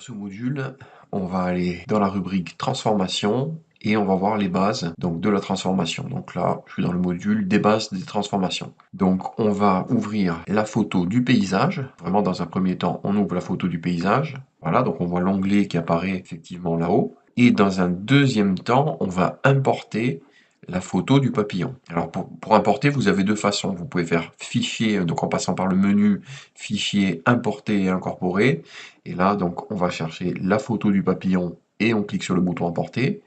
ce module, on va aller dans la rubrique transformation et on va voir les bases donc de la transformation. Donc là, je suis dans le module des bases des transformations. Donc on va ouvrir la photo du paysage. Vraiment dans un premier temps, on ouvre la photo du paysage. Voilà, donc on voit l'onglet qui apparaît effectivement là-haut. Et dans un deuxième temps, on va importer la photo du papillon. Alors pour importer, vous avez deux façons. Vous pouvez faire fichier, donc en passant par le menu fichier importer et incorporer. Et là, donc, on va chercher la photo du papillon et on clique sur le bouton emporter.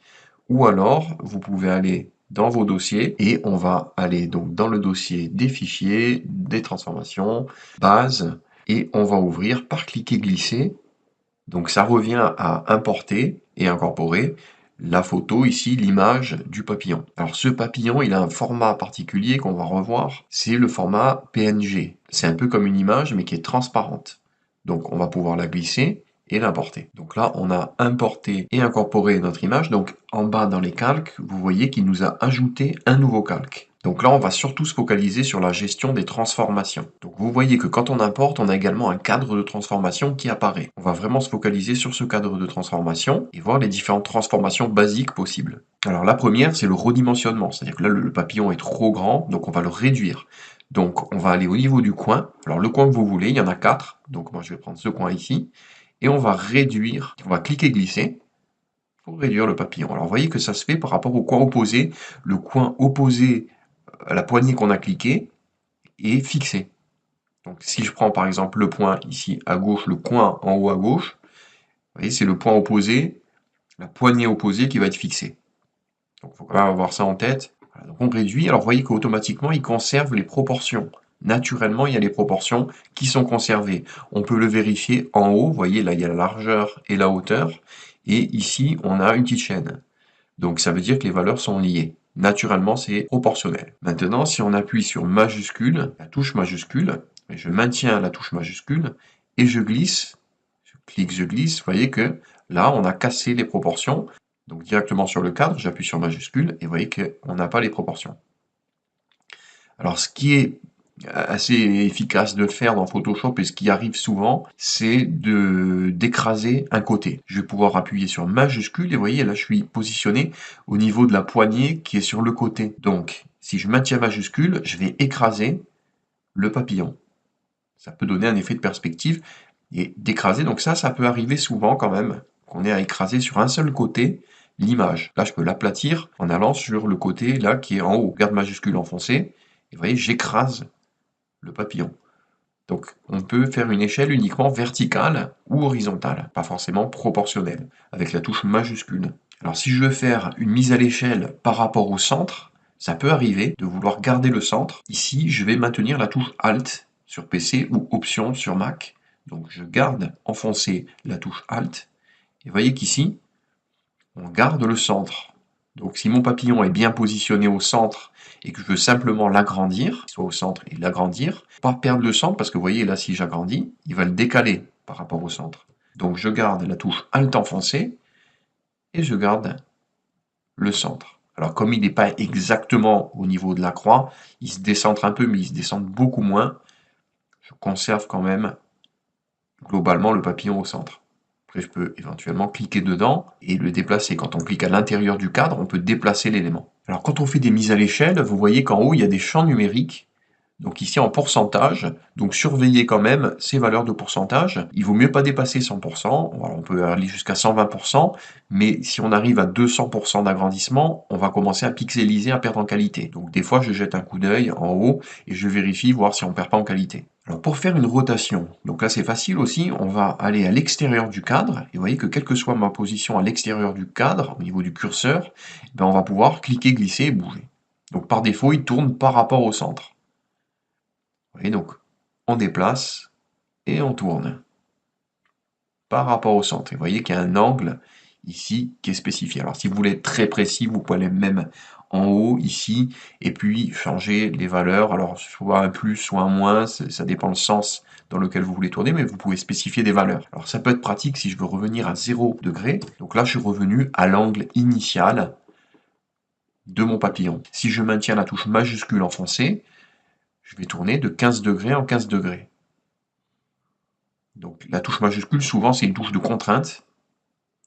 Ou alors, vous pouvez aller dans vos dossiers et on va aller donc dans le dossier des fichiers, des transformations, base, et on va ouvrir par cliquer glisser. Donc ça revient à importer et incorporer la photo, ici l'image du papillon. Alors ce papillon, il a un format particulier qu'on va revoir, c'est le format PNG. C'est un peu comme une image mais qui est transparente. Donc on va pouvoir la glisser et l'importer. Donc là, on a importé et incorporé notre image. Donc en bas dans les calques, vous voyez qu'il nous a ajouté un nouveau calque. Donc là, on va surtout se focaliser sur la gestion des transformations. Donc vous voyez que quand on importe, on a également un cadre de transformation qui apparaît. On va vraiment se focaliser sur ce cadre de transformation et voir les différentes transformations basiques possibles. Alors la première, c'est le redimensionnement. C'est-à-dire que là, le papillon est trop grand, donc on va le réduire. Donc on va aller au niveau du coin. Alors le coin que vous voulez, il y en a 4. Donc moi, je vais prendre ce coin ici. Et on va réduire, on va cliquer glisser pour réduire le papillon. Alors vous voyez que ça se fait par rapport au coin opposé. Le coin opposé à la poignée qu'on a cliqué est fixé. Donc si je prends par exemple le point ici à gauche, le coin en haut à gauche, vous voyez, c'est le point opposé, la poignée opposée qui va être fixée. Donc il faut quand même avoir ça en tête. Voilà, donc on réduit, alors vous voyez qu'automatiquement il conserve les proportions. Naturellement, il y a les proportions qui sont conservées. On peut le vérifier en haut, vous voyez là il y a la largeur et la hauteur, et ici on a une petite chaîne. Donc ça veut dire que les valeurs sont liées. Naturellement, c'est proportionnel. Maintenant, si on appuie sur majuscule, la touche majuscule, et je maintiens la touche majuscule, et je glisse, je clique, je glisse, vous voyez que là, on a cassé les proportions. Donc directement sur le cadre, j'appuie sur majuscule, et vous voyez qu'on n'a pas les proportions. Alors ce qui est assez efficace de faire dans Photoshop et ce qui arrive souvent, c'est d'écraser un côté. Je vais pouvoir appuyer sur majuscule et vous voyez là je suis positionné au niveau de la poignée qui est sur le côté. Donc si je maintiens majuscule, je vais écraser le papillon. Ça peut donner un effet de perspective et d'écraser. Donc ça peut arriver souvent quand même, qu'on ait à écraser sur un seul côté l'image. Là je peux l'aplatir en allant sur le côté là qui est en haut. Garde majuscule enfoncé. Et vous voyez, j'écrase le papillon. Donc, on peut faire une échelle uniquement verticale ou horizontale, pas forcément proportionnelle, avec la touche majuscule. Alors, si je veux faire une mise à l'échelle par rapport au centre, ça peut arriver de vouloir garder le centre. Ici, je vais maintenir la touche Alt sur PC ou Option sur Mac. Donc, je garde enfoncé la touche Alt. Et vous voyez qu'ici, on garde le centre. Donc si mon papillon est bien positionné au centre et que je veux simplement l'agrandir, soit au centre et l'agrandir, pas perdre le centre parce que vous voyez là si j'agrandis, il va le décaler par rapport au centre. Donc je garde la touche Alt enfoncée et je garde le centre. Alors comme il n'est pas exactement au niveau de la croix, il se décentre un peu mais il se décentre beaucoup moins. Je conserve quand même globalement le papillon au centre. Après, je peux éventuellement cliquer dedans et le déplacer. Quand on clique à l'intérieur du cadre, on peut déplacer l'élément. Alors, quand on fait des mises à l'échelle, vous voyez qu'en haut, il y a des champs numériques. Donc ici, en pourcentage. Donc, surveillez quand même ces valeurs de pourcentage. Il vaut mieux pas dépasser 100%. Alors, on peut aller jusqu'à 120%. Mais si on arrive à 200% d'agrandissement, on va commencer à pixeliser, à perdre en qualité. Donc, des fois, je jette un coup d'œil en haut et je vérifie, voir si on perd pas en qualité. Alors pour faire une rotation, donc là c'est facile aussi, on va aller à l'extérieur du cadre, et vous voyez que quelle que soit ma position à l'extérieur du cadre, au niveau du curseur, ben on va pouvoir cliquer, glisser et bouger. Donc par défaut, il tourne par rapport au centre. Vous voyez, donc on déplace et on tourne par rapport au centre. Et vous voyez qu'il y a un angle ici qui est spécifié. Alors si vous voulez être très précis, vous pouvez aller même en haut ici et puis changer les valeurs. Alors soit un plus, soit un moins, ça dépend le sens dans lequel vous voulez tourner, mais vous pouvez spécifier des valeurs. Alors ça peut être pratique si je veux revenir à 0 degré. Donc là je suis revenu à l'angle initial de mon papillon. Si je maintiens la touche majuscule enfoncée, je vais tourner de 15 degrés en 15 degrés. Donc la touche majuscule, souvent, c'est une touche de contrainte.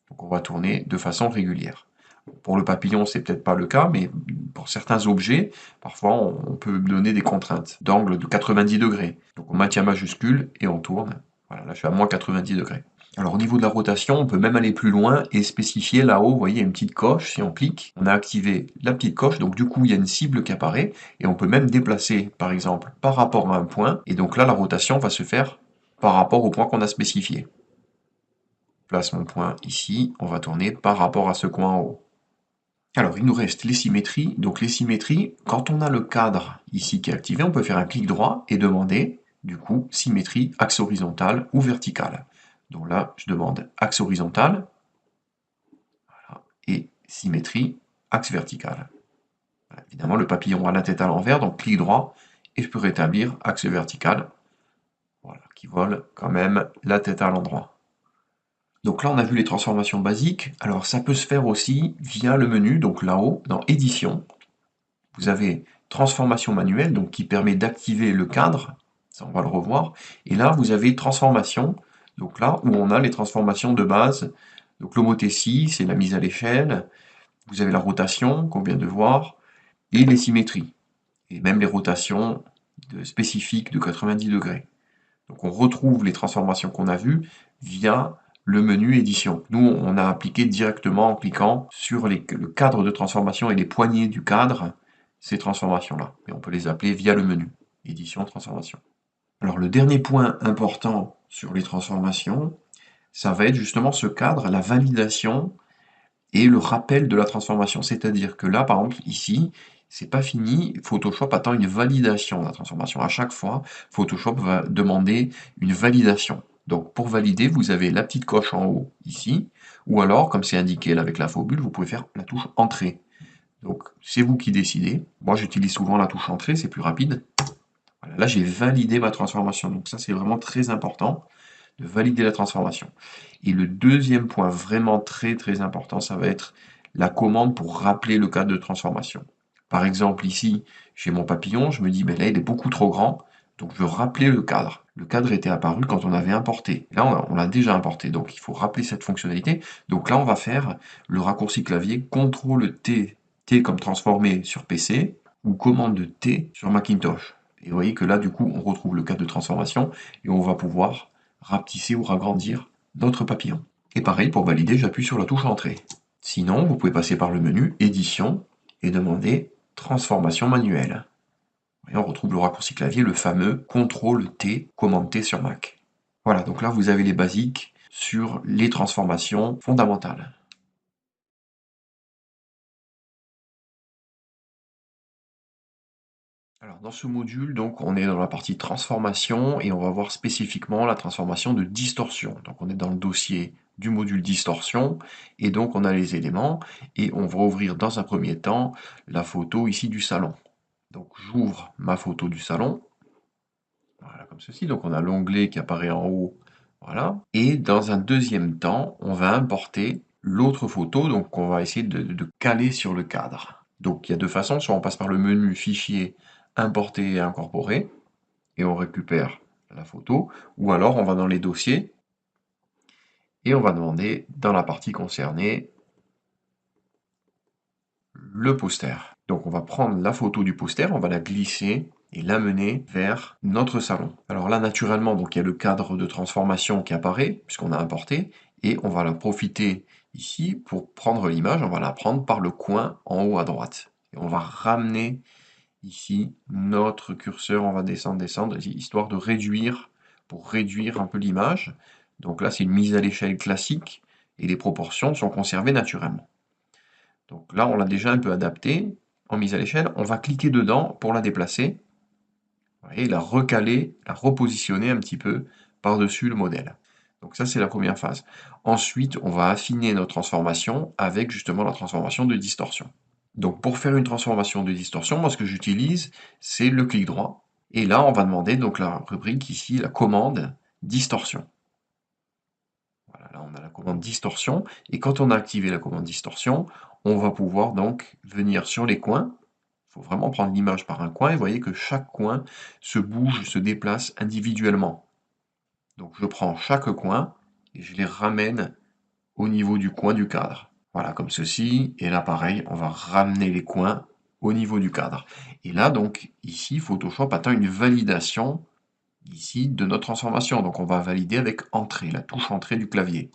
Donc on va tourner de façon régulière. Pour le papillon, c'est peut-être pas le cas, mais pour certains objets, parfois on peut donner des contraintes d'angle de 90 degrés. Donc on maintient majuscule et on tourne. Voilà, là je suis à moins 90 degrés. Alors au niveau de la rotation, on peut même aller plus loin et spécifier là-haut, vous voyez, il y a une petite coche, si on clique, on a activé la petite coche, donc du coup il y a une cible qui apparaît, et on peut même déplacer, par exemple, par rapport à un point, et donc là la rotation va se faire par rapport au point qu'on a spécifié. Je place mon point ici, on va tourner par rapport à ce coin en haut. Alors, il nous reste les symétries. Donc, les symétries, quand on a le cadre ici qui est activé, on peut faire un clic droit et demander, du coup, symétrie, axe horizontal ou vertical. Donc là, je demande axe horizontal, voilà, et symétrie, axe vertical. Voilà, évidemment, le papillon a la tête à l'envers, donc clic droit, et je peux rétablir axe vertical, voilà, qui vole quand même la tête à l'endroit. Donc là, on a vu les transformations basiques. Alors, ça peut se faire aussi via le menu, donc là-haut, dans Édition. Vous avez transformation manuelle, donc qui permet d'activer le cadre, ça on va le revoir, et là vous avez transformation, donc là où on a les transformations de base, donc l'homothétie, c'est la mise à l'échelle, vous avez la rotation qu'on vient de voir, et les symétries, et même les rotations spécifiques de 90 degrés. Donc on retrouve les transformations qu'on a vues via le menu édition. Nous, on a appliqué directement en cliquant sur le cadre de transformation et les poignées du cadre, ces transformations-là. Et on peut les appeler via le menu édition, transformation. Alors le dernier point important sur les transformations, ça va être justement ce cadre, la validation et le rappel de la transformation. C'est-à-dire que là, par exemple, ici, c'est pas fini, Photoshop attend une validation de la transformation. À chaque fois, Photoshop va demander une validation. Donc pour valider, vous avez la petite coche en haut ici, ou alors, comme c'est indiqué là avec l'infobule, vous pouvez faire la touche Entrée. Donc c'est vous qui décidez. Moi j'utilise souvent la touche Entrée, c'est plus rapide. Voilà, là j'ai validé ma transformation, donc ça c'est vraiment très important de valider la transformation. Et le deuxième point vraiment très très important, ça va être la commande pour rappeler le cadre de transformation. Par exemple, ici, j'ai mon papillon, je me dis, mais là, il est beaucoup trop grand, donc je veux rappeler le cadre. Le cadre était apparu quand on avait importé. Là, on l'a déjà importé, donc il faut rappeler cette fonctionnalité. Donc là, on va faire le raccourci clavier CTRL-T, T comme transformé sur PC, ou commande T sur Macintosh. Et vous voyez que là, du coup, on retrouve le cadre de transformation, et on va pouvoir rapetisser ou ragrandir notre papillon. Et pareil, pour valider, j'appuie sur la touche Entrée. Sinon, vous pouvez passer par le menu Édition et demander Transformation manuelle. Et on retrouve le raccourci clavier, le fameux CTRL-T, commande T sur Mac. Voilà, donc là vous avez les basiques sur les transformations fondamentales. Alors dans ce module, donc on est dans la partie transformation et on va voir spécifiquement la transformation de distorsion. Donc on est dans le dossier du module distorsion et donc on a les éléments et on va ouvrir dans un premier temps la photo ici du salon. Donc j'ouvre ma photo du salon, voilà comme ceci. Donc on a l'onglet qui apparaît en haut, voilà. Et dans un deuxième temps, on va importer l'autre photo, donc on va essayer de caler sur le cadre. Donc il y a deux façons, soit on passe par le menu Fichier, Importer et incorporer, et on récupère la photo, ou alors on va dans les dossiers, et on va demander dans la partie concernée le poster. Donc on va prendre la photo du poster, on va la glisser et l'amener vers notre salon. Alors là, naturellement, donc il y a le cadre de transformation qui apparaît, puisqu'on a importé, et on va la profiter ici pour prendre l'image, on va la prendre par le coin en haut à droite. Et on va ramener ici notre curseur, on va descendre, descendre, histoire de réduire, pour réduire un peu l'image. Donc là, c'est une mise à l'échelle classique, et les proportions sont conservées naturellement. Donc là, on l'a déjà un peu adapté en mise à l'échelle. On va cliquer dedans pour la déplacer. Vous voyez, la recaler, la repositionner un petit peu par-dessus le modèle. Donc ça, c'est la première phase. Ensuite, on va affiner notre transformation avec justement la transformation de distorsion. Donc pour faire une transformation de distorsion, moi ce que j'utilise, c'est le clic droit. Et là, on va demander donc la rubrique ici, la commande distorsion. Voilà, là on a la commande distorsion, et quand on a activé la commande distorsion, on va pouvoir donc venir sur les coins. Il faut vraiment prendre l'image par un coin, et vous voyez que chaque coin se bouge, se déplace individuellement. Donc je prends chaque coin et je les ramène au niveau du coin du cadre. Voilà, comme ceci. Et là, pareil, on va ramener les coins au niveau du cadre. Et là, donc, ici, Photoshop attend une validation ici de notre transformation. Donc on va valider avec Entrée, la touche Entrée du clavier.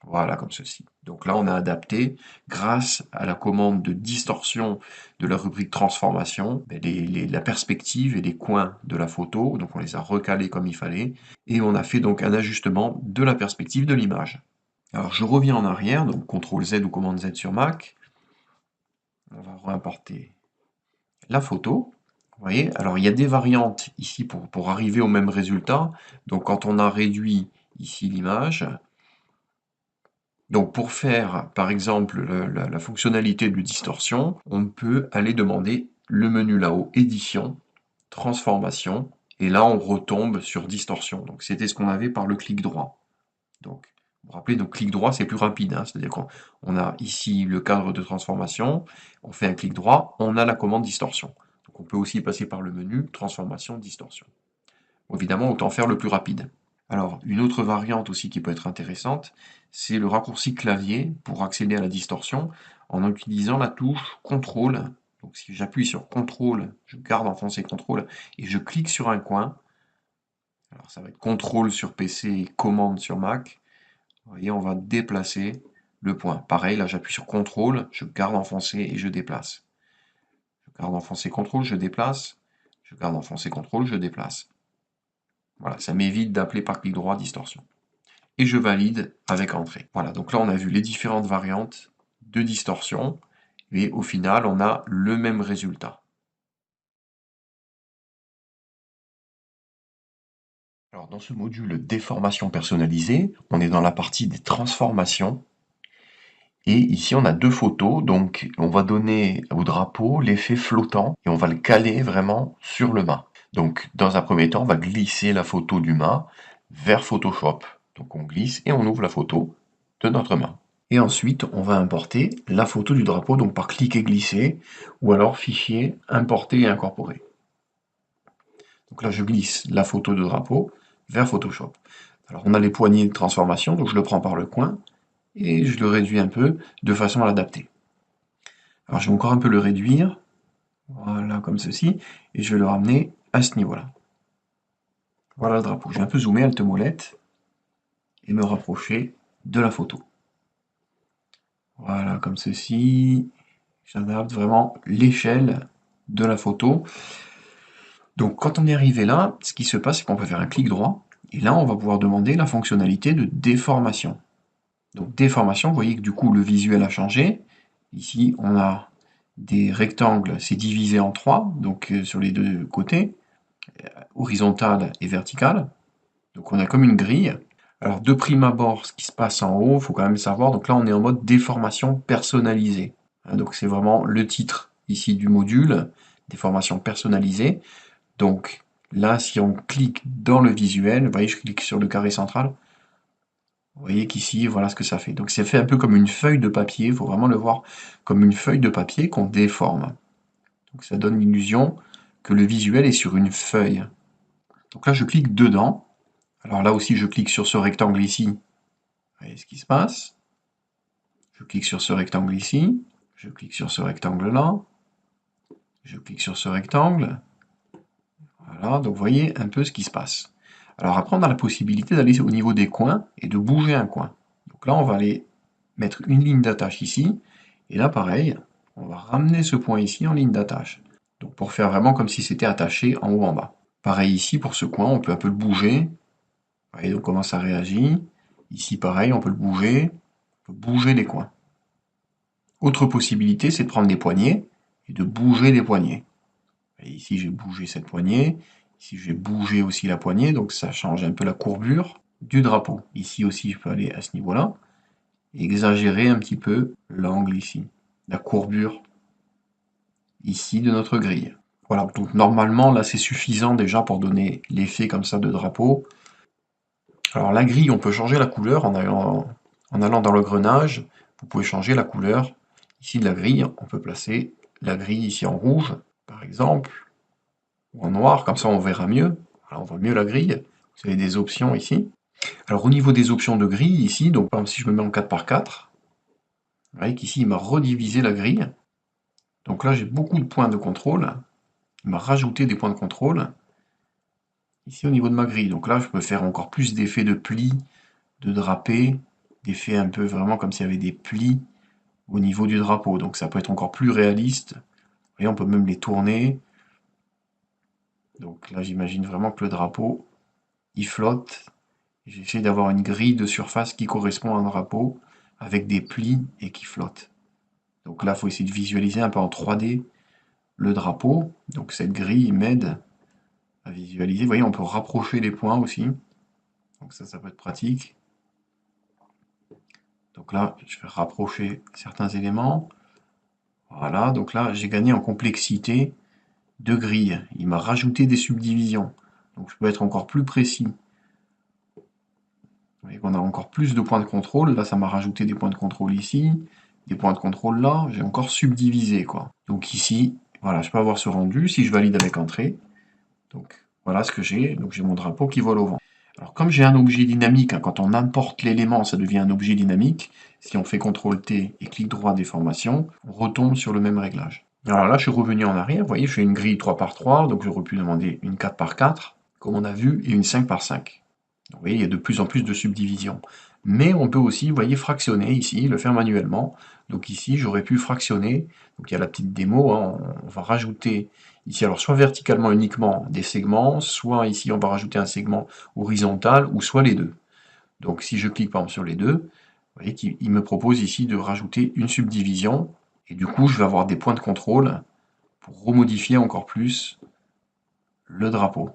Voilà, comme ceci. Donc là, on a adapté, grâce à la commande de distorsion de la rubrique transformation, ben, la perspective et les coins de la photo. Donc on les a recalés comme il fallait. Et on a fait donc un ajustement de la perspective de l'image. Alors je reviens en arrière, donc CTRL Z ou commande Z sur Mac. On va réimporter la photo. Vous voyez, alors il y a des variantes ici pour arriver au même résultat. Donc quand on a réduit ici l'image, donc pour faire par exemple la fonctionnalité de distorsion, on peut aller demander le menu là-haut, édition, transformation, et là on retombe sur distorsion. Donc c'était ce qu'on avait par le clic droit. Donc vous vous rappelez, donc clic droit c'est plus rapide, hein, c'est-à-dire qu'on a ici le cadre de transformation, on fait un clic droit, on a la commande distorsion. Donc on peut aussi passer par le menu transformation, distorsion. Bon, évidemment, autant faire le plus rapide. Alors, une autre variante aussi qui peut être intéressante, c'est le raccourci clavier pour accéder à la distorsion en utilisant la touche CTRL. Donc si j'appuie sur CTRL, je garde enfoncé CTRL et je clique sur un coin, alors ça va être CTRL sur PC et commande sur Mac, vous voyez, on va déplacer le point. Pareil, là j'appuie sur CTRL, je garde enfoncé et je déplace. Je garde enfoncé CTRL, je déplace. Je garde enfoncé CTRL, je déplace. Voilà, ça m'évite d'appeler par clic droit distorsion. Et je valide avec Entrée. Voilà, donc là on a vu les différentes variantes de distorsion, et au final on a le même résultat. Alors dans ce module déformation personnalisée, on est dans la partie des transformations, et ici on a deux photos, donc on va donner au drapeau l'effet flottant, et on va le caler vraiment sur le mât. Donc dans un premier temps, on va glisser la photo du mât vers Photoshop. Donc on glisse et on ouvre la photo de notre mât. Et ensuite, on va importer la photo du drapeau, donc par cliquer glisser, ou alors fichier, importer et incorporer. Donc là, je glisse la photo de drapeau vers Photoshop. Alors on a les poignées de transformation, donc je le prends par le coin, et je le réduis un peu, de façon à l'adapter. Alors je vais encore un peu le réduire, voilà, comme ceci, et je vais le ramener à ce niveau-là. Voilà le drapeau. Je vais un peu zoomer, Alt molette, et me rapprocher de la photo. Voilà, comme ceci. J'adapte vraiment l'échelle de la photo. Donc quand on est arrivé là, ce qui se passe, c'est qu'on peut faire un clic droit, et là on va pouvoir demander la fonctionnalité de déformation. Donc déformation, vous voyez que du coup le visuel a changé. Ici on a des rectangles, c'est divisé en trois, donc sur les deux côtés, horizontal et vertical. Donc on a comme une grille. Alors de prime abord, ce qui se passe en haut, il faut quand même savoir, donc là on est en mode déformation personnalisée. Donc c'est vraiment le titre ici du module, déformation personnalisée. Donc là, si on clique dans le visuel, vous voyez, je clique sur le carré central, vous voyez qu'ici, voilà ce que ça fait. Donc c'est fait un peu comme une feuille de papier, il faut vraiment le voir comme une feuille de papier qu'on déforme. Donc ça donne l'illusion que le visuel est sur une feuille. Donc là, je clique dedans. Alors là aussi, je clique sur ce rectangle ici. Vous voyez ce qui se passe. Je clique sur ce rectangle ici. Je clique sur ce rectangle-là. Je clique sur ce rectangle. Voilà, donc vous voyez un peu ce qui se passe. Alors après, on a la possibilité d'aller au niveau des coins et de bouger un coin. Donc là, on va aller mettre une ligne d'attache ici. Et là, pareil, on va ramener ce point ici en ligne d'attache. Donc pour faire vraiment comme si c'était attaché en haut en bas. Pareil ici, pour ce coin, on peut un peu le bouger. Vous voyez donc comment ça réagit. Ici, pareil, on peut le bouger. On peut bouger les coins. Autre possibilité, c'est de prendre des poignées et de bouger les poignées. Et ici, j'ai bougé cette poignée. Ici, je vais bouger aussi la poignée, donc ça change un peu la courbure du drapeau. Ici aussi, je peux aller à ce niveau-là et exagérer un petit peu l'angle ici, la courbure ici de notre grille. Voilà, donc normalement, là, c'est suffisant déjà pour donner l'effet comme ça de drapeau. Alors la grille, on peut changer la couleur en allant dans l'engrenage. Vous pouvez changer la couleur ici de la grille. On peut placer la grille ici en rouge, par exemple, ou en noir, comme ça on verra mieux. Alors on voit mieux la grille. Vous avez des options ici. Alors au niveau des options de grille ici, donc par exemple si je me mets en 4x4, vous voyez qu'ici il m'a redivisé la grille. Donc là j'ai beaucoup de points de contrôle. Il m'a rajouté des points de contrôle ici au niveau de ma grille. Donc là je peux faire encore plus d'effets de plis, de drapés, d'effets un peu vraiment comme s'il y avait des plis au niveau du drapeau. Donc ça peut être encore plus réaliste. Vous voyez, on peut même les tourner. Donc là j'imagine vraiment que le drapeau, il flotte. J'essaie d'avoir une grille de surface qui correspond à un drapeau avec des plis et qui flotte. Donc là, il faut essayer de visualiser un peu en 3D le drapeau. Donc cette grille m'aide à visualiser. Vous voyez, on peut rapprocher les points aussi. Donc ça peut être pratique. Donc là, je vais rapprocher certains éléments. Voilà, donc là, j'ai gagné en complexité de grille. Il m'a rajouté des subdivisions. Donc je peux être encore plus précis. Vous voyez qu'on a encore plus de points de contrôle. Là, ça m'a rajouté des points de contrôle ici, des points de contrôle là. J'ai encore subdivisé, quoi. Donc ici, voilà, je peux avoir ce rendu si je valide avec entrée. Donc voilà ce que j'ai. Donc j'ai mon drapeau qui vole au vent. Alors comme j'ai un objet dynamique, hein, quand on importe l'élément, ça devient un objet dynamique. Si on fait CTRL-T et clic droit déformation, on retombe sur le même réglage. Alors là, je suis revenu en arrière. Vous voyez, je fais une grille 3x3, donc j'aurais pu demander une 4x4, comme on a vu, et une 5x5. Vous voyez, il y a de plus en plus de subdivisions. Mais on peut aussi, vous voyez, fractionner ici, le faire manuellement. Donc ici, j'aurais pu fractionner. Donc il y a la petite démo, hein, on va rajouter ici, alors soit verticalement uniquement des segments, soit ici on va rajouter un segment horizontal, ou soit les deux. Donc si je clique par exemple sur les deux, vous voyez qu'il me propose ici de rajouter une subdivision. Et du coup, je vais avoir des points de contrôle pour remodifier encore plus le drapeau.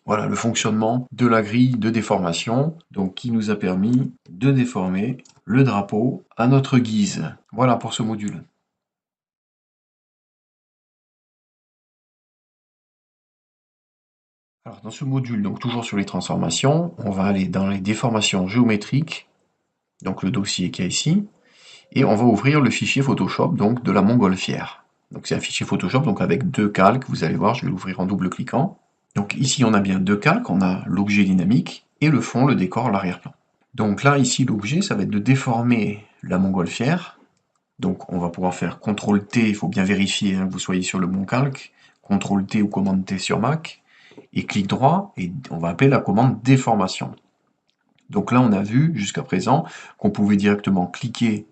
Voilà le fonctionnement de la grille de déformation, donc qui nous a permis de déformer le drapeau à notre guise. Voilà pour ce module. Alors dans ce module, donc toujours sur les transformations, on va aller dans les déformations géométriques, donc le dossier qu'il y a ici, et on va ouvrir le fichier Photoshop donc de la montgolfière. Donc c'est un fichier Photoshop donc avec deux calques, vous allez voir, je vais l'ouvrir en double-cliquant. Donc ici on a bien deux calques, on a l'objet dynamique et le fond, le décor, l'arrière-plan. Donc là ici l'objet ça va être de déformer la montgolfière. Donc on va pouvoir faire CTRL-T, il faut bien vérifier hein, que vous soyez sur le bon calque, CTRL-T ou commande T sur Mac, et clic droit, et on va appeler la commande déformation. Donc là on a vu jusqu'à présent qu'on pouvait directement cliquer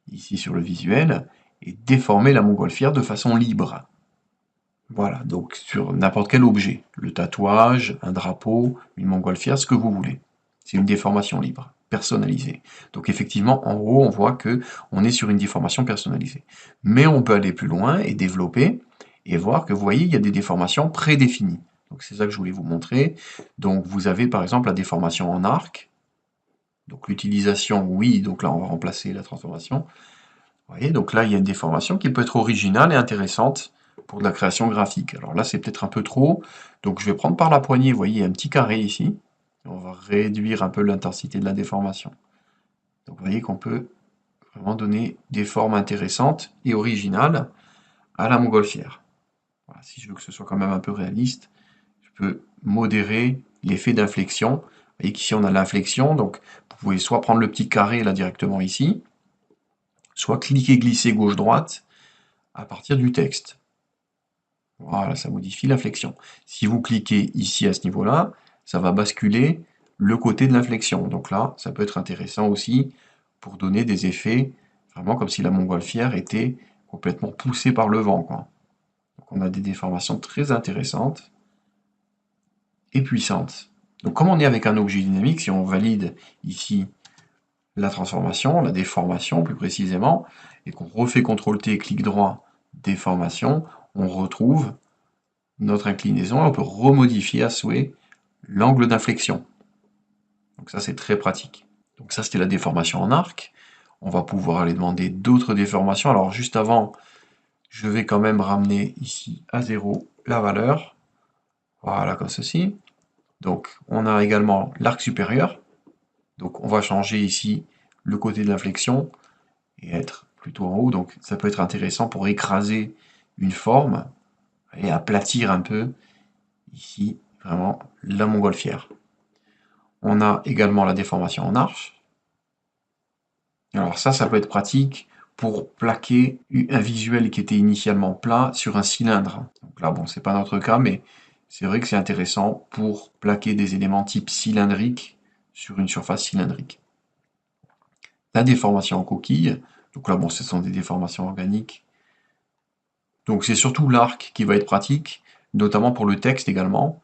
ici sur le visuel et déformer la montgolfière de façon libre. Voilà, donc sur n'importe quel objet, le tatouage, un drapeau, une montgolfière, ce que vous voulez. C'est une déformation libre, personnalisée. Donc effectivement, en haut, on voit que on est sur une déformation personnalisée. Mais on peut aller plus loin et développer et voir que vous voyez, il y a des déformations prédéfinies. Donc c'est ça que je voulais vous montrer. Donc vous avez par exemple la déformation en arc. Donc l'utilisation, oui, donc là on va remplacer la transformation. Vous voyez, donc là il y a une déformation qui peut être originale et intéressante pour de la création graphique. Alors là c'est peut-être un peu trop, donc je vais prendre par la poignée, vous voyez, il y a un petit carré ici. On va réduire un peu l'intensité de la déformation. Donc vous voyez qu'on peut vraiment donner des formes intéressantes et originales à la montgolfière. Voilà, si je veux que ce soit quand même un peu réaliste, je peux modérer l'effet d'inflexion. Vous voyez qu'ici on a l'inflexion, donc vous pouvez soit prendre le petit carré là directement ici, soit cliquer, glisser gauche-droite à partir du texte. Voilà, ça modifie l'inflexion. Si vous cliquez ici à ce niveau-là, ça va basculer le côté de l'inflexion. Donc là, ça peut être intéressant aussi pour donner des effets, vraiment comme si la montgolfière était complètement poussée par le vent, quoi. Donc on a des déformations très intéressantes et puissantes. Donc comme on est avec un objet dynamique, si on valide ici la transformation, la déformation plus précisément, et qu'on refait CTRL-T, clic droit, déformation, on retrouve notre inclinaison et on peut remodifier à souhait l'angle d'inflexion. Donc ça c'est très pratique. Donc ça c'était la déformation en arc. On va pouvoir aller demander d'autres déformations. Alors juste avant, je vais quand même ramener ici à 0 la valeur. Voilà, comme ceci. Donc on a également l'arc supérieur. Donc on va changer ici le côté de l'inflexion et être plutôt en haut. Donc ça peut être intéressant pour écraser une forme et aplatir un peu ici vraiment la montgolfière. On a également la déformation en arche. Alors ça peut être pratique pour plaquer un visuel qui était initialement plat sur un cylindre. Donc là, bon, c'est pas notre cas, mais c'est vrai que c'est intéressant pour plaquer des éléments type cylindrique sur une surface cylindrique. La déformation en coquille, donc là, bon, ce sont des déformations organiques. Donc c'est surtout l'arc qui va être pratique, notamment pour le texte également.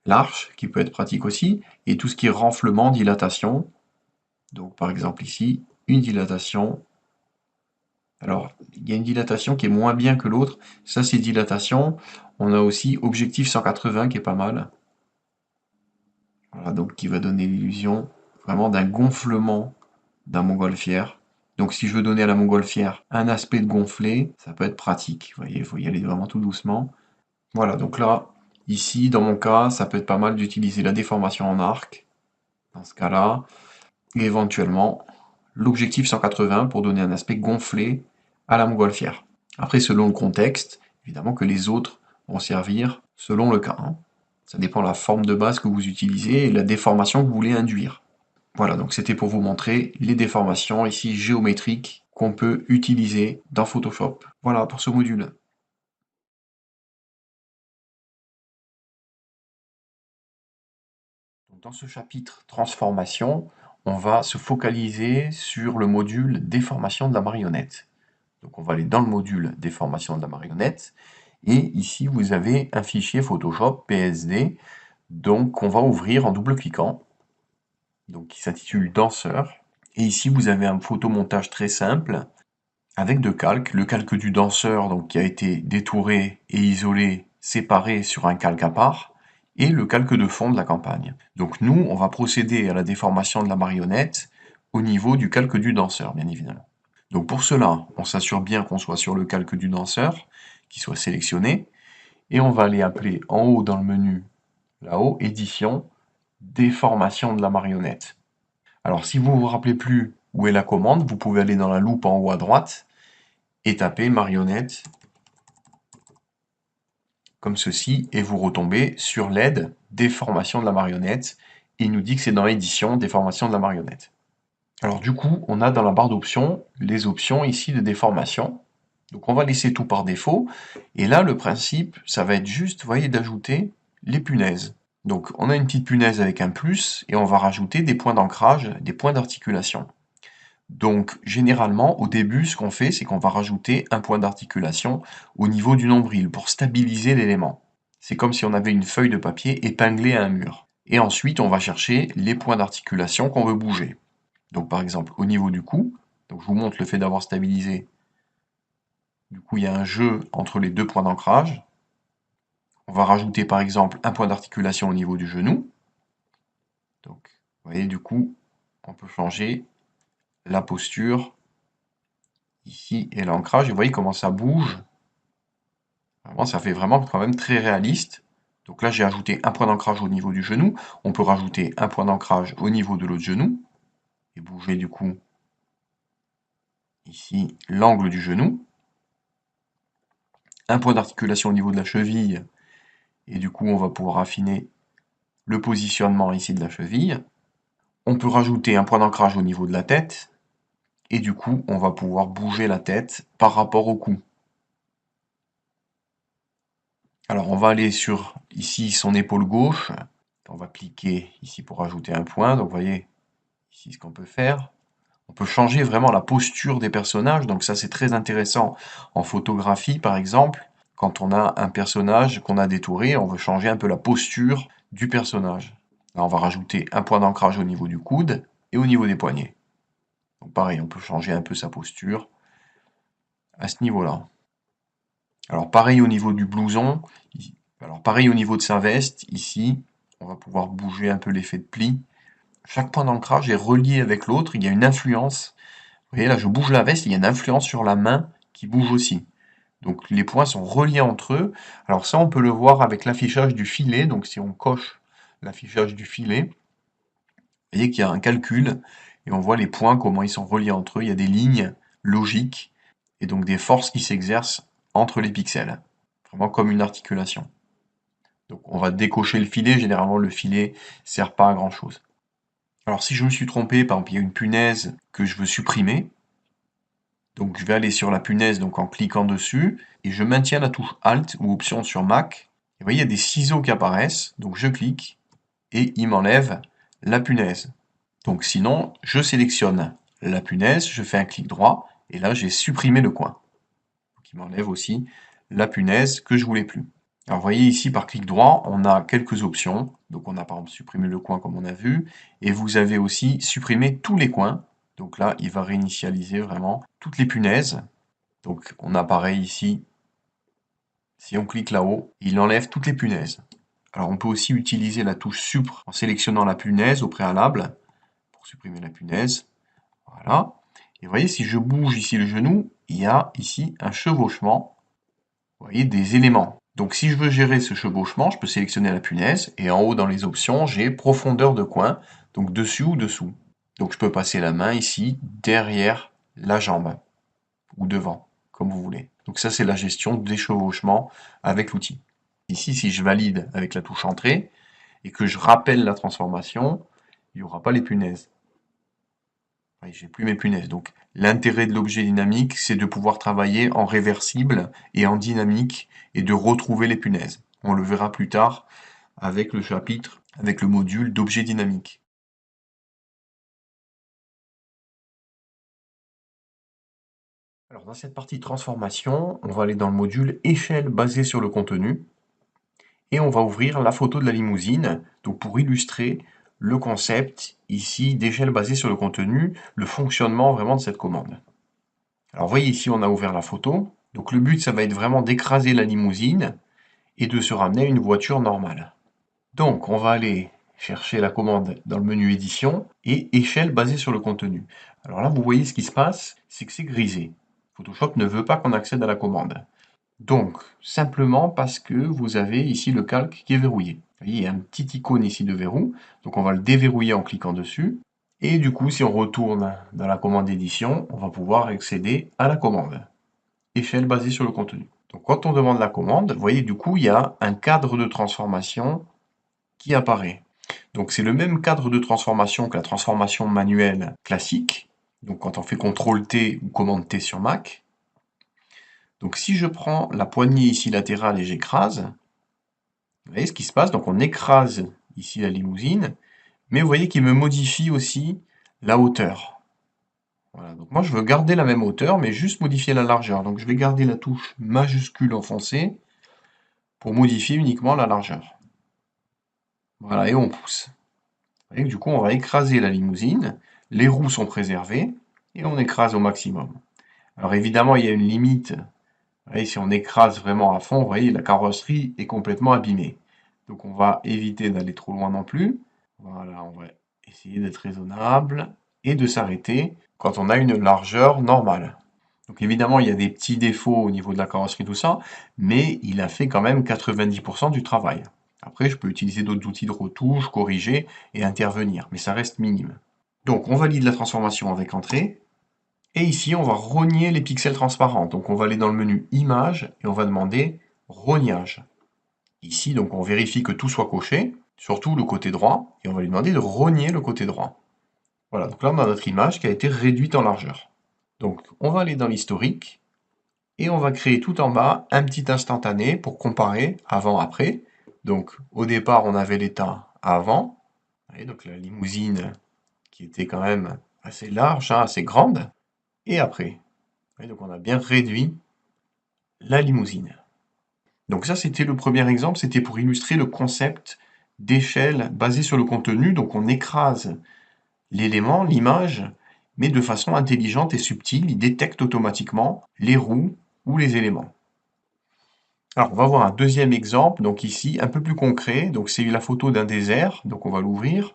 L'arche qui peut être pratique aussi, et tout ce qui est renflement, dilatation. Donc par exemple ici, une dilatation. Alors, il y a une dilatation qui est moins bien que l'autre. Ça, c'est dilatation. On a aussi objectif 180 qui est pas mal. Voilà, donc qui va donner l'illusion vraiment d'un gonflement d'un montgolfière. Donc si je veux donner à la montgolfière un aspect de gonflé, ça peut être pratique. Vous voyez, il faut y aller vraiment tout doucement. Voilà, donc là, ici, dans mon cas, ça peut être pas mal d'utiliser la déformation en arc, dans ce cas-là, et éventuellement l'objectif 180 pour donner un aspect gonflé à la montgolfière. Après, selon le contexte, évidemment que les autres vont servir selon le cas, hein. Ça dépend de la forme de base que vous utilisez et la déformation que vous voulez induire. Voilà, donc c'était pour vous montrer les déformations ici géométriques qu'on peut utiliser dans Photoshop. Voilà pour ce module. Donc, dans ce chapitre transformation, on va se focaliser sur le module déformation de la marionnette. Donc on va aller dans le module déformation de la marionnette. Et ici, vous avez un fichier Photoshop PSD, donc qu'on va ouvrir en double cliquant, donc qui s'intitule danseur. Et ici, vous avez un photomontage très simple avec deux calques. Le calque du danseur, donc qui a été détouré et isolé, séparé sur un calque à part, et le calque de fond de la campagne. Donc nous, on va procéder à la déformation de la marionnette au niveau du calque du danseur, bien évidemment. Donc pour cela, on s'assure bien qu'on soit sur le calque du danseur, qui soit sélectionné, et on va aller appeler en haut dans le menu, là-haut, édition, déformation de la marionnette. Alors si vous ne vous rappelez plus où est la commande, vous pouvez aller dans la loupe en haut à droite et taper marionnette comme ceci, et vous retombez sur l'aide déformation de la marionnette. Il nous dit que c'est dans édition, déformation de la marionnette. Alors du coup, on a dans la barre d'options les options ici de déformation. Donc on va laisser tout par défaut. Et là, le principe, ça va être juste, vous voyez, d'ajouter les punaises. Donc on a une petite punaise avec un plus, et on va rajouter des points d'ancrage, des points d'articulation. Donc généralement, au début, ce qu'on fait, c'est qu'on va rajouter un point d'articulation au niveau du nombril pour stabiliser l'élément. C'est comme si on avait une feuille de papier épinglée à un mur. Et ensuite, on va chercher les points d'articulation qu'on veut bouger. Donc par exemple, au niveau du cou, donc je vous montre le fait d'avoir stabilisé. Du coup, il y a un jeu entre les deux points d'ancrage. On va rajouter par exemple un point d'articulation au niveau du genou. Donc, vous voyez, du coup, on peut changer la posture ici et l'ancrage. Et vous voyez comment ça bouge. Vraiment, ça fait vraiment quand même très réaliste. Donc là, j'ai ajouté un point d'ancrage au niveau du genou. On peut rajouter un point d'ancrage au niveau de l'autre genou. Et bouger du coup ici l'angle du genou. Un point d'articulation au niveau de la cheville. Et du coup, on va pouvoir affiner le positionnement ici de la cheville. On peut rajouter un point d'ancrage au niveau de la tête. Et du coup, on va pouvoir bouger la tête par rapport au cou. Alors, on va aller sur, ici, son épaule gauche. On va cliquer ici pour ajouter un point. Donc, vous voyez, ici, ce qu'on peut faire. On peut changer vraiment la posture des personnages. Donc, ça, c'est très intéressant en photographie, par exemple. Quand on a un personnage qu'on a détouré, on veut changer un peu la posture du personnage. Là, on va rajouter un point d'ancrage au niveau du coude et au niveau des poignets. Donc, pareil, on peut changer un peu sa posture à ce niveau-là. Alors pareil au niveau du blouson, alors pareil au niveau de sa veste, ici, on va pouvoir bouger un peu l'effet de pli. Chaque point d'ancrage est relié avec l'autre, il y a une influence. Vous voyez là, je bouge la veste, il y a une influence sur la main qui bouge aussi. Donc les points sont reliés entre eux. Alors ça, on peut le voir avec l'affichage du filet. Donc si on coche l'affichage du filet, vous voyez qu'il y a un calcul et on voit les points, comment ils sont reliés entre eux. Il y a des lignes logiques et donc des forces qui s'exercent entre les pixels. Vraiment comme une articulation. Donc on va décocher le filet, généralement le filet sert pas à grand chose. Alors si je me suis trompé, par exemple, il y a une punaise que je veux supprimer, donc je vais aller sur la punaise donc en cliquant dessus, et je maintiens la touche Alt ou Option sur Mac. Et vous voyez, il y a des ciseaux qui apparaissent, donc je clique, et il m'enlève la punaise. Donc sinon, je sélectionne la punaise, je fais un clic droit, et là j'ai supprimé le coin. Donc il m'enlève aussi la punaise que je voulais plus. Alors vous voyez ici par clic droit, on a quelques options. Donc on a par exemple supprimé le coin comme on a vu, et vous avez aussi supprimé tous les coins. Donc là, il va réinitialiser vraiment toutes les punaises. Donc on a pareil ici, si on clique là-haut, il enlève toutes les punaises. Alors on peut aussi utiliser la touche Supr en sélectionnant la punaise au préalable pour supprimer la punaise. Voilà. Et vous voyez, si je bouge ici le genou, il y a ici un chevauchement, vous voyez, des éléments. Donc si je veux gérer ce chevauchement, je peux sélectionner la punaise et en haut dans les options, j'ai profondeur de coin, donc dessus ou dessous. Donc je peux passer la main ici derrière la jambe ou devant, comme vous voulez. Donc ça c'est la gestion des chevauchements avec l'outil. Ici, si je valide avec la touche entrée et que je rappelle la transformation, il n'y aura pas les punaises. Oui, j'ai plus mes punaises. Donc, l'intérêt de l'objet dynamique, c'est de pouvoir travailler en réversible et en dynamique et de retrouver les punaises. On le verra plus tard avec le chapitre, avec le module d'objet dynamique. Alors, dans cette partie transformation, on va aller dans le module échelle basée sur le contenu et on va ouvrir la photo de la limousine, donc pour illustrer le concept ici d'échelle basée sur le contenu, le fonctionnement vraiment de cette commande. Alors, vous voyez ici, on a ouvert la photo. Donc, le but, ça va être vraiment d'écraser la limousine et de se ramener à une voiture normale. Donc, on va aller chercher la commande dans le menu édition et échelle basée sur le contenu. Alors là, vous voyez ce qui se passe, c'est que c'est grisé. Photoshop ne veut pas qu'on accède à la commande. Donc, simplement parce que vous avez ici le calque qui est verrouillé. Vous voyez, il y a un petit icône ici de verrou. Donc, on va le déverrouiller en cliquant dessus. Et du coup, si on retourne dans la commande édition, on va pouvoir accéder à la commande. Échelle basée sur le contenu. Donc quand on demande la commande, vous voyez du coup, il y a un cadre de transformation qui apparaît. Donc c'est le même cadre de transformation que la transformation manuelle classique. Donc quand on fait CTRL T ou commande T sur Mac. Donc si je prends la poignée ici latérale et j'écrase, vous voyez ce qui se passe. Donc on écrase ici la limousine, mais vous voyez qu'il me modifie aussi la hauteur. Voilà, donc moi je veux garder la même hauteur, mais juste modifier la largeur. Donc je vais garder la touche majuscule enfoncée pour modifier uniquement la largeur. Voilà, et on pousse. Vous voyez que du coup, on va écraser la limousine, les roues sont préservées, et on écrase au maximum. Alors évidemment, il y a une limite. Vous voyez, si on écrase vraiment à fond, vous voyez, la carrosserie est complètement abîmée. Donc on va éviter d'aller trop loin non plus. Voilà, on va essayer d'être raisonnable et de s'arrêter quand on a une largeur normale. Donc évidemment, il y a des petits défauts au niveau de la carrosserie, tout ça, mais il a fait quand même 90% du travail. Après, je peux utiliser d'autres outils de retouche, corriger et intervenir, mais ça reste minime. Donc on valide la transformation avec entrée, et ici on va rogner les pixels transparents. Donc on va aller dans le menu Images et on va demander Rognage. Ici, donc on vérifie que tout soit coché, surtout le côté droit, et on va lui demander de rogner le côté droit. Voilà, donc là on a notre image qui a été réduite en largeur. Donc on va aller dans l'historique, et on va créer tout en bas un petit instantané pour comparer avant-après. Donc au départ, on avait l'état avant, et donc la limousine qui était quand même assez large, hein, assez grande, et après. Et donc on a bien réduit la limousine. Donc ça, c'était le premier exemple, c'était pour illustrer le concept d'échelle basé sur le contenu. Donc on écrase l'élément, l'image, mais de façon intelligente et subtile, il détecte automatiquement les roues ou les éléments. Alors, on va voir un deuxième exemple, donc ici, un peu plus concret. Donc, c'est la photo d'un désert, donc on va l'ouvrir.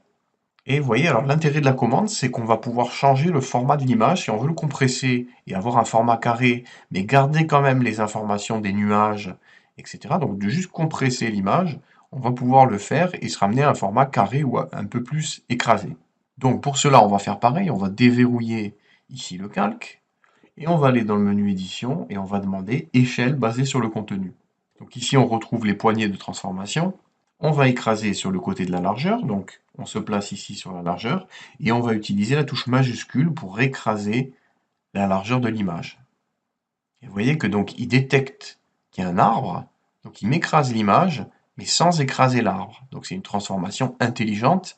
Et vous voyez, alors l'intérêt de la commande, c'est qu'on va pouvoir changer le format de l'image. Si on veut le compresser et avoir un format carré, mais garder quand même les informations des nuages, etc. Donc, de juste compresser l'image, on va pouvoir le faire et se ramener à un format carré ou un peu plus écrasé. Donc, pour cela, on va faire pareil. On va déverrouiller ici le calque. Et on va aller dans le menu édition et on va demander échelle basée sur le contenu. Donc ici, on retrouve les poignées de transformation. On va écraser sur le côté de la largeur, donc On se place ici sur la largeur et on va utiliser la touche majuscule pour écraser la largeur de l'image. Et vous voyez que donc il détecte qu'il y a un arbre, donc il m'écrase l'image, mais sans écraser l'arbre. Donc c'est une transformation intelligente.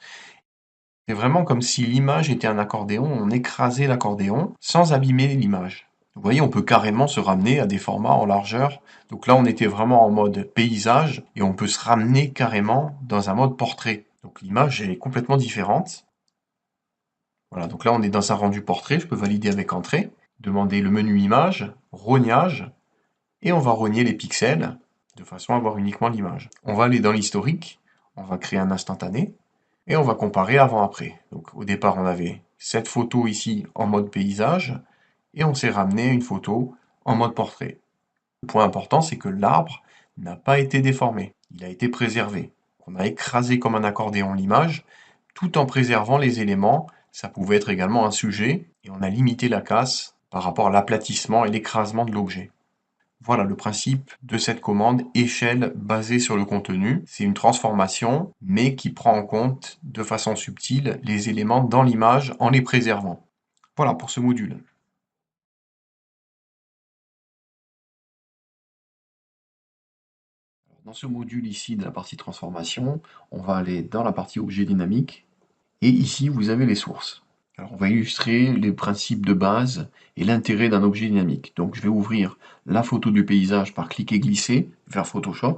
C'est vraiment comme si l'image était un accordéon, on écrasait l'accordéon sans abîmer l'image. Vous voyez, on peut carrément se ramener à des formats en largeur. Donc là, on était vraiment en mode paysage et on peut se ramener carrément dans un mode portrait. Donc l'image est complètement différente. Voilà, donc là, on est dans un rendu portrait. Je peux valider avec entrée, demander le menu image, rognage, et on va rogner les pixels de façon à voir uniquement l'image. On va aller dans l'historique, on va créer un instantané, et on va comparer avant-après. Donc au départ, on avait cette photo ici en mode paysage, et on s'est ramené une photo en mode portrait. Le point important, c'est que l'arbre n'a pas été déformé, il a été préservé. On a écrasé comme un accordéon l'image, tout en préservant les éléments. Ça pouvait être également un sujet, et on a limité la casse par rapport à l'aplatissement et l'écrasement de l'objet. Voilà le principe de cette commande échelle basée sur le contenu. C'est une transformation, mais qui prend en compte de façon subtile les éléments dans l'image en les préservant. Voilà pour ce module. Dans ce module ici de la partie transformation, on va aller dans la partie objet dynamique. Et ici, vous avez les sources. Alors, on va illustrer les principes de base et l'intérêt d'un objet dynamique. Donc, je vais ouvrir la photo du paysage par cliquer glisser vers Photoshop.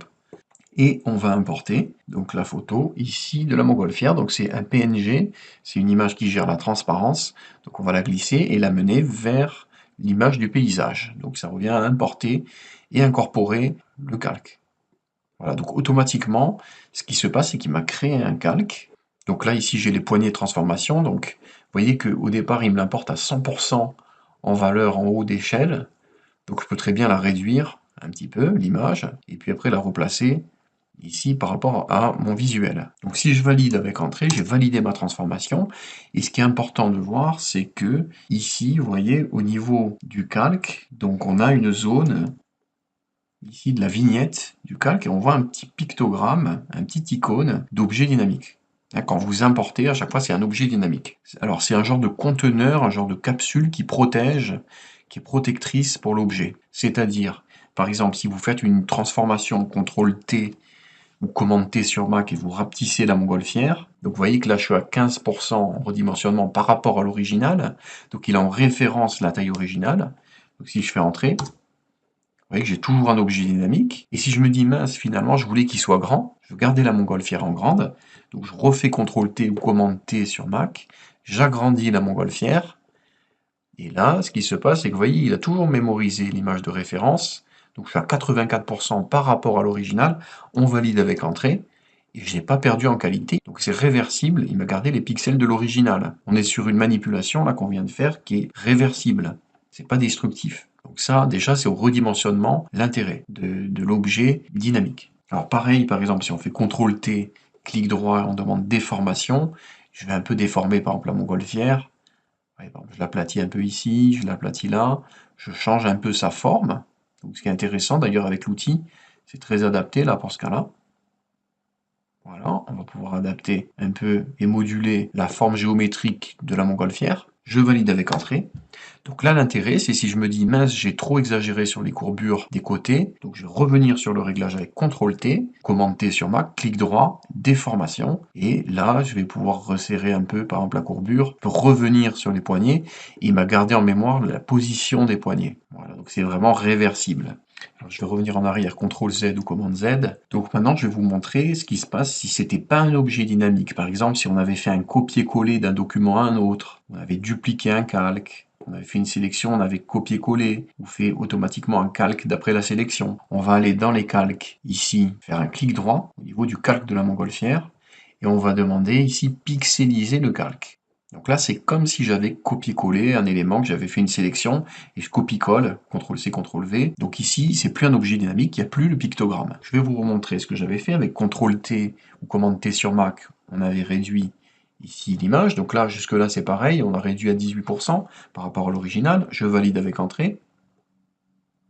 Et on va importer donc la photo ici de la montgolfière. Donc c'est un PNG, c'est une image qui gère la transparence. Donc on va la glisser et la mener vers l'image du paysage. Donc ça revient à importer et incorporer le calque. Voilà, donc automatiquement, ce qui se passe, c'est qu'il m'a créé un calque. Donc là, ici, j'ai les poignées de transformation. Donc vous voyez qu'au départ, il me l'importe à 100% en valeur en haut d'échelle. Donc je peux très bien la réduire un petit peu, l'image, et puis après la replacer ici par rapport à mon visuel. Donc si je valide avec entrée, j'ai validé ma transformation. Et ce qui est important de voir, c'est que ici, vous voyez, au niveau du calque, donc on a une zone ici de la vignette du calque et on voit un petit pictogramme, un petit icône d'objet dynamique. Quand vous importez, à chaque fois, c'est un objet dynamique. Alors c'est un genre de conteneur, un genre de capsule qui protège, qui est protectrice pour l'objet. C'est-à-dire, par exemple, si vous faites une transformation CTRL-T vous commentez sur Mac et vous rapetissez la montgolfière. Donc vous voyez que là je suis à 15% en redimensionnement par rapport à l'original. Donc il a en référence la taille originale. Donc si je fais entrer, vous voyez que j'ai toujours un objet dynamique. Et si je me dis mince, finalement je voulais qu'il soit grand, je veux garder la montgolfière en grande. Donc je refais CTRL-T ou commande T sur Mac. J'agrandis la montgolfière. Et là, ce qui se passe, c'est que vous voyez, il a toujours mémorisé l'image de référence. Donc je suis à 84% par rapport à l'original. On valide avec entrée. Et je n'ai pas perdu en qualité. Donc c'est réversible, il m'a gardé les pixels de l'original. On est sur une manipulation là qu'on vient de faire qui est réversible. C'est pas destructif. Donc ça, déjà, c'est au redimensionnement l'intérêt de l'objet dynamique. Alors pareil, par exemple, si on fait CTRL-T, clic droit, on demande déformation. Je vais un peu déformer par exemple la montgolfière. Ouais, bon, je l'aplatis un peu ici, je l'aplatis là, je change un peu sa forme. Donc, ce qui est intéressant d'ailleurs avec l'outil, c'est très adapté là pour ce cas-là. Voilà, on va pouvoir adapter un peu et moduler la forme géométrique de la montgolfière. Je valide avec entrée. Donc là, l'intérêt, c'est si je me dis, mince, j'ai trop exagéré sur les courbures des côtés, donc je vais revenir sur le réglage avec CTRL-T, commande T sur Mac, clic droit, déformation, et là, je vais pouvoir resserrer un peu, par exemple, la courbure, pour revenir sur les poignets, et il m'a gardé en mémoire la position des poignets. Voilà, donc c'est vraiment réversible. Alors, je vais revenir en arrière, CTRL Z ou commande Z. Donc maintenant, je vais vous montrer ce qui se passe si c'était pas un objet dynamique. Par exemple, si on avait fait un copier-coller d'un document à un autre, on avait dupliqué un calque, on avait fait une sélection, on avait copié-collé, ou fait automatiquement un calque d'après la sélection. On va aller dans les calques, ici, faire un clic droit au niveau du calque de la montgolfière, et on va demander ici pixeliser le calque. Donc là, c'est comme si j'avais copié-collé un élément, que j'avais fait une sélection, et je copie-colle, CTRL-C, CTRL-V. Donc ici, c'est plus un objet dynamique, il n'y a plus le pictogramme. Je vais vous remontrer ce que j'avais fait avec CTRL-T ou commande T sur Mac. On avait réduit ici l'image. Donc là, jusque-là, c'est pareil, on a réduit à 18% par rapport à l'original. Je valide avec entrée.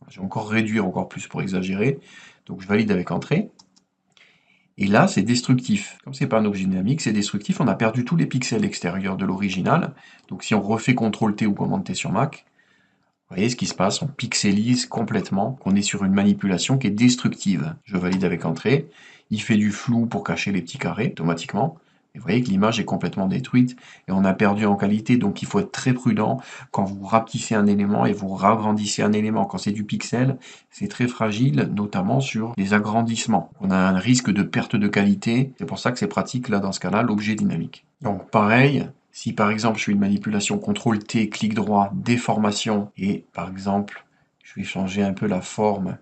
Je vais encore réduire encore plus pour exagérer. Donc je valide avec entrée. Et là, c'est destructif. Comme c'est pas un objet dynamique, c'est destructif. On a perdu tous les pixels extérieurs de l'original. Donc si on refait CTRL-T ou commande T sur Mac, vous voyez ce qui se passe, on pixelise complètement, qu'on est sur une manipulation qui est destructive. Je valide avec Entrée, il fait du flou pour cacher les petits carrés automatiquement, et vous voyez que l'image est complètement détruite, et on a perdu en qualité, donc il faut être très prudent quand vous rapetissez un élément et vous ragrandissez un élément. Quand c'est du pixel, c'est très fragile, notamment sur les agrandissements. On a un risque de perte de qualité, c'est pour ça que c'est pratique là dans ce cas-là, l'objet dynamique. Donc pareil, si par exemple je fais une manipulation CTRL-T, clic droit, déformation, et par exemple je vais changer un peu la forme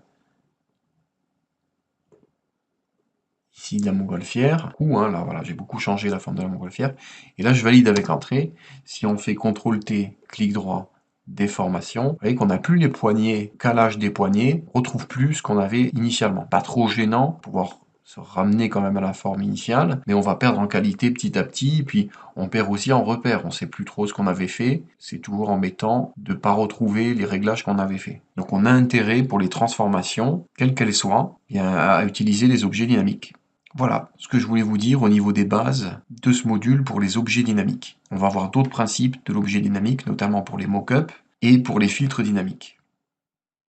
ici de la montgolfière, ou là voilà, j'ai beaucoup changé la forme de la montgolfière, et là je valide avec Entrée. Si on fait CTRL-T, clic droit, déformation, vous voyez qu'on n'a plus les poignets, calage des poignets, on retrouve plus ce qu'on avait initialement. Pas trop gênant, pour pouvoir se ramener quand même à la forme initiale, mais on va perdre en qualité petit à petit, puis on perd aussi en repère, on sait plus trop ce qu'on avait fait, c'est toujours embêtant de ne pas retrouver les réglages qu'on avait fait. Donc on a intérêt pour les transformations, quelles qu'elles soient, bien, à utiliser les objets dynamiques. Voilà ce que je voulais vous dire au niveau des bases de ce module pour les objets dynamiques. On va voir d'autres principes de l'objet dynamique, notamment pour les mock-ups et pour les filtres dynamiques.